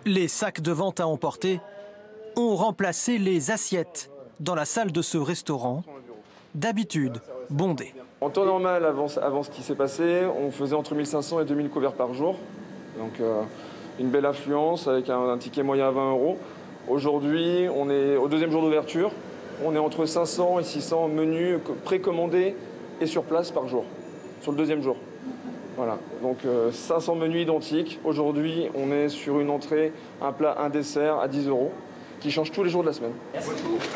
Les sacs de vente à emporter ont remplacé les assiettes dans la salle de ce restaurant, d'habitude bondée. En temps normal, avant ce qui s'est passé, on faisait entre 1500 et 2000 couverts par jour. Donc une belle affluence avec un ticket moyen à 20 €. Aujourd'hui, on est au deuxième jour d'ouverture. On est entre 500 et 600 menus précommandés et sur place par jour, sur le deuxième jour. Voilà, donc 500 menus identiques. Aujourd'hui, on est sur une entrée, un plat, un dessert à 10 €, qui change tous les jours de la semaine. Merci.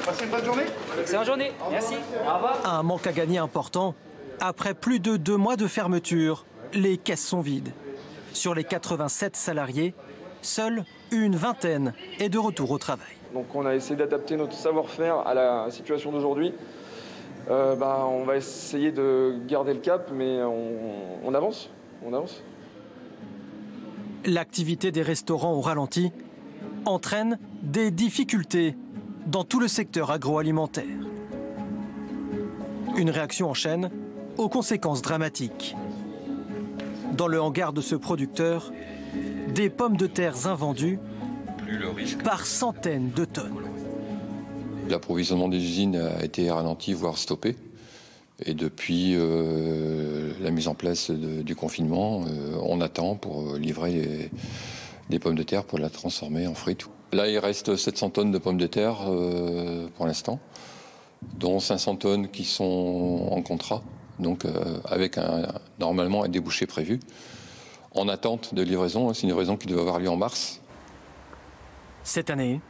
Passez une bonne journée. Excellente journée. Merci. Au revoir. Un manque à gagner important. Après plus de 2 mois de fermeture, les caisses sont vides. Sur les 87 salariés, seule une vingtaine est de retour au travail. Donc on a essayé d'adapter notre savoir-faire à la situation d'aujourd'hui. On va essayer de garder le cap, mais on avance. L'activité des restaurants au ralenti entraîne des difficultés dans tout le secteur agroalimentaire. Une réaction en chaîne aux conséquences dramatiques. Dans le hangar de ce producteur, des pommes de terre invendues par centaines de tonnes. L'approvisionnement des usines a été ralenti, voire stoppé. Et depuis la mise en place du confinement, on attend pour livrer des pommes de terre pour la transformer en frites. Là, il reste 700 tonnes de pommes de terre pour l'instant, dont 500 tonnes qui sont en contrat, donc avec normalement un débouché prévu. En attente de livraison, c'est une livraison qui doit avoir lieu en mars. Cette année,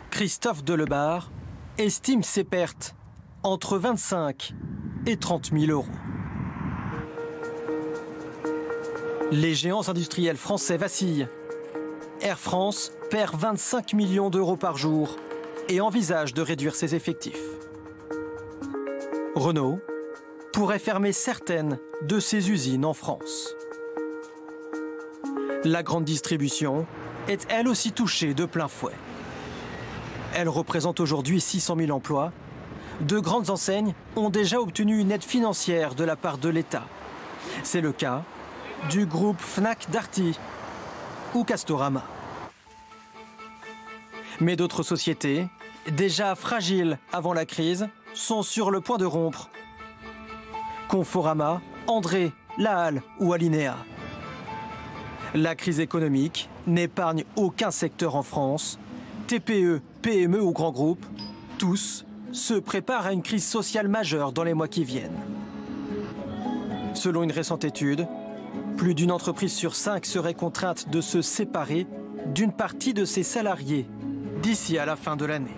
Christophe Delebarre estime ses pertes entre 25 et 30 000 €. Les géants industriels français vacillent. Air France perd 25 millions d'euros par jour et envisage de réduire ses effectifs. Renault pourrait fermer certaines de ses usines en France. La grande distribution est elle aussi touchée de plein fouet. Elle représente aujourd'hui 600 000 emplois. De grandes enseignes ont déjà obtenu une aide financière de la part de l'État. C'est le cas du groupe Fnac Darty ou Castorama. Mais d'autres sociétés, déjà fragiles avant la crise, sont sur le point de rompre. Conforama, André, La Halle ou Alinéa. La crise économique n'épargne aucun secteur en France. TPE, PME ou grands groupes, tous se préparent à une crise sociale majeure dans les mois qui viennent. Selon une récente étude, plus d'une entreprise sur 5 serait contrainte de se séparer d'une partie de ses salariés d'ici à la fin de l'année.